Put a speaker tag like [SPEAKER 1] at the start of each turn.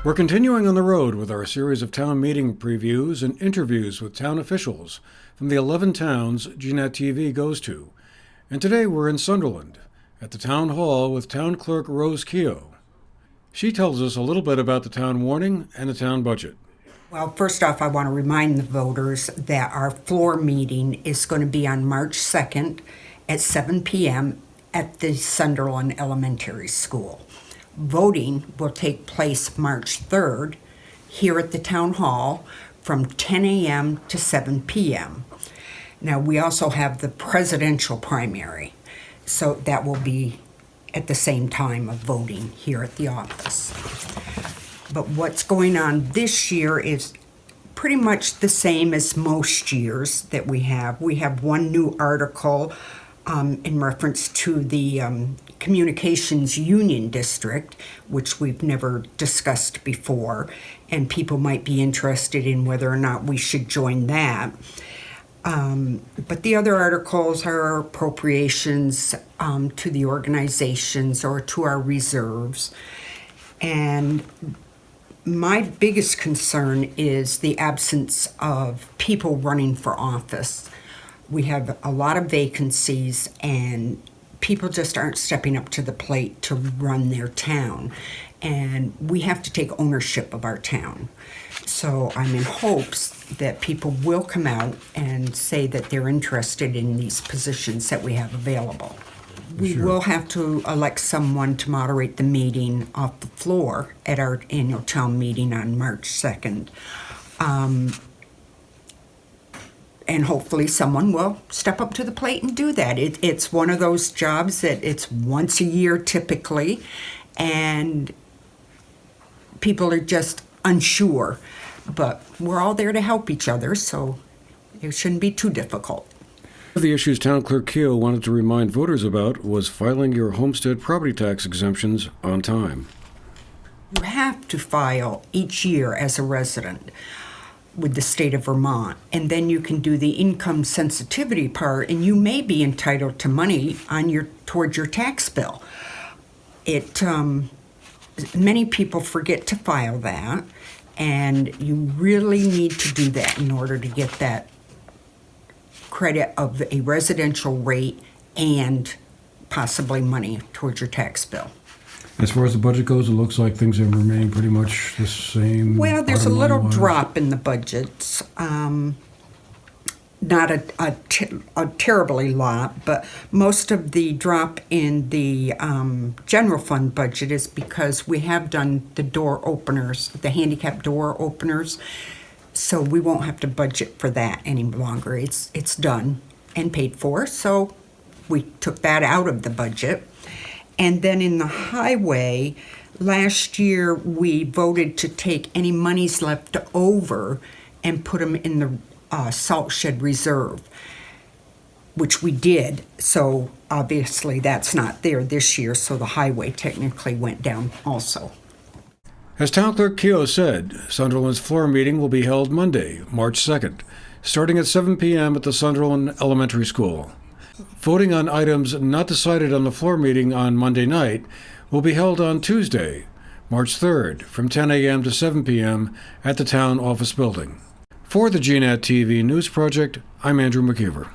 [SPEAKER 1] We're continuing on the road with our series of town meeting previews and interviews with town officials from the 11 towns GNAT-TV goes to. And today we're in Sunderland at the town hall with town clerk Rose Keough. She tells us a little bit about the town warning and the town budget.
[SPEAKER 2] Well, first off, I want to remind the voters that our floor meeting is going to be on March 2nd at 7 p.m. at the Sunderland Elementary School. Voting will take place March 3rd here at the town hall from 10 a.m. to 7 p.m. Now, we also have the presidential primary, so that will be at the same time of voting here at the office. But what's going on this year is pretty much the same as most years that we have. We have one new article in reference to the Communications Union District, which we've never discussed before, and people might be interested in whether or not we should join that. But the other articles are appropriations to the organizations or to our reserves. And my biggest concern is the absence of people running for office. We have a lot of vacancies, and people just aren't stepping up to the plate to run their town. And we have to take ownership of our town. So I'm in hopes that people will come out and say that they're interested in these positions that we have available. We will have to elect someone to moderate the meeting off the floor at our annual town meeting on March 2nd. And hopefully someone will step up to the plate and do that. It's one of those jobs that it's once a year typically, and people are just unsure. But we're all there to help each other, so it shouldn't be too difficult.
[SPEAKER 1] One of the issues Town Clerk Keough wanted to remind voters about was filing your homestead property tax exemptions on time.
[SPEAKER 2] You have to file each year as a resident with the state of Vermont, and then you can do the income sensitivity part, and you may be entitled to money on towards your tax bill. Many people forget to file that, and you really need to do that in order to get that credit of a residential rate and possibly money towards your tax bill.
[SPEAKER 1] As far as the budget goes, it looks like things are remaining pretty much the same.
[SPEAKER 2] Well, there's a little drop in the budgets. Not a terribly lot, but most of the drop in the general fund budget is because we have done the door openers, the handicap door openers, so we won't have to budget for that any longer. It's done and paid for, so we took that out of the budget. And then in the highway, last year we voted to take any monies left over and put them in the salt shed reserve, which we did. So obviously that's not there this year, so the highway technically went down also.
[SPEAKER 1] As Town Clerk Keough said, Sunderland's floor meeting will be held Monday, March 2nd, starting at 7 p.m. at the Sunderland Elementary School. Voting on items not decided on the floor meeting on Monday night will be held on Tuesday, March 3rd, from 10 a.m. to 7 p.m. at the town office building. For the GNAT-TV News Project, I'm Andrew McKeever.